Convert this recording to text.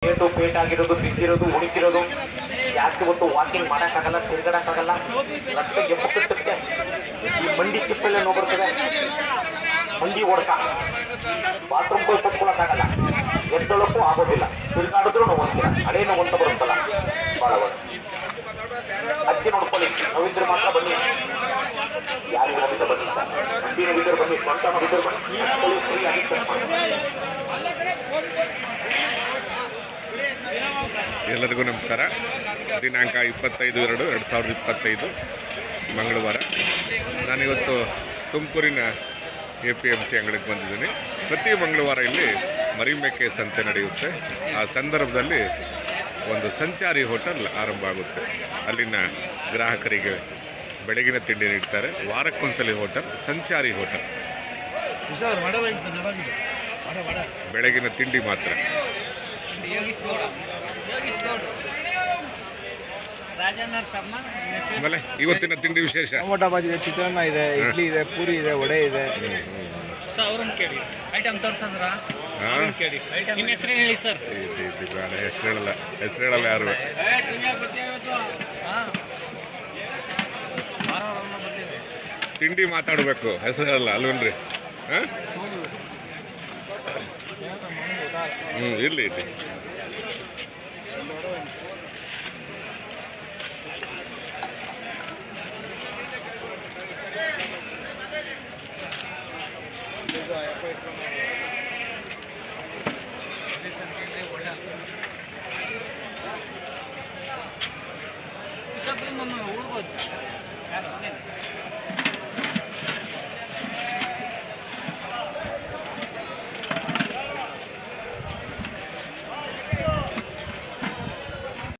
ಪೇಟು ಪೇಟಾಗಿರೋದು, ಬಿದ್ದಿರೋದು, ಉಣಿತಿರೋದು, ಜಾಸ್ತಿ ಹೊತ್ತು ವಾಕಿಂಗ್ ಮಾಡೋಕ್ಕಾಗಲ್ಲ, ತಿರ್ಗಾಡಕ್ಕಾಗಲ್ಲ, ರಕ್ತಕ್ಕೆ ಕಟ್ಟುತ್ತೆ. ಈ ಮಂಡಿ ಚಿಪ್ಪಲ್ಲೇ ನೋವು ಬರ್ತದೆ, ಮಂಡಿ ಹೊಡ್ಕ, ಬಾತ್ರೂಮ್ ಹೋಗಿ ಕಟ್ಕೊಳಕ್ಕಾಗಲ್ಲ, ಎದ್ದೊಳಕ್ಕೂ ಆಗೋದಿಲ್ಲ, ತಿರ್ಗಾಡಿದ್ರು ನೋವು ಅಂತೀರ, ಅದೇ ನೋವು ಅಂತ ಬರುತ್ತಲ್ಲ, ಭಾಳ ಅದಕ್ಕೆ ನೋಡ್ಕೊಳ್ಳಿ. ನೋವಿದ್ರೆ ಮಾತ್ರ ಬನ್ನಿ, ಯಾರಿಗೆ ನೋವಿದ್ರೆ ಬನ್ನಿ, ಮಂಡಿ ನೋವಿದ್ರೆ ಬನ್ನಿ, ಸ್ವಂತ ನೋವಿದ್ರೆ ಬನ್ನಿ, ಫ್ರೀ ಆಗಿ ಚೆಕ್ ಮಾಡಿ. ಎಲ್ಲರಿಗೂ ನಮಸ್ಕಾರ. ದಿನಾಂಕ 25/2/2025 ಮಂಗಳವಾರ. ನಾನಿವತ್ತು ತುಮಕೂರಿನ APMC ಅಂಗಡಿಗೆ ಬಂದಿದ್ದೀನಿ. ಪ್ರತಿ ಮಂಗಳವಾರ ಇಲ್ಲಿ ಮರಿಮೇಕೆ ಸಂತೆ ನಡೆಯುತ್ತೆ. ಆ ಸಂದರ್ಭದಲ್ಲಿ ಒಂದು ಸಂಚಾರಿ ಹೋಟೆಲ್ ಆರಂಭ ಆಗುತ್ತೆ. ಅಲ್ಲಿನ ಗ್ರಾಹಕರಿಗೆ ಬೆಳಗಿನ ತಿಂಡಿ ನೀಡ್ತಾರೆ. ವಾರಕ್ಕೊಂದ್ಸಲಿ ಹೋಟೆಲ್ ಸಂಚಾರಿ ಹೋಟೆಲ್. ಬೆಳಗಿನ ತಿಂಡಿ ಮಾತ್ರ. ಆಮೇಲೆ ಇವತ್ತಿನ ತಿಂಡಿ ವಿಶೇಷ ಟೊಮೊಟೊ ಬಾಜಿ ಇದೆ, ಚಿತ್ರಾನ್ನ ಇದೆ, ಇಡ್ಲಿ ಇದೆ, ಪೂರಿ ಇದೆ, ವಡೆ ಇದೆ. ಅವ್ರನ್ನ ಕೇಳಿ ಐಟಮ್ ತೋರ್ಸಂದ್ರ ನಿಮ್ಮ ಹೆಸರು ಹೇಳಿ ಸರ್. ಬೇಡ, ಹೆಸರು ಹೇಳಲ್ಲ ಯಾರು. ತಿಂಡಿ ಮಾತಾಡಬೇಕು, ಹೆಸರು ಹೇಳಲ್ಲ ಅಲ್ವೇನ್ರಿ? ಇರ್ಲಿ ಇರ್ಲಿ.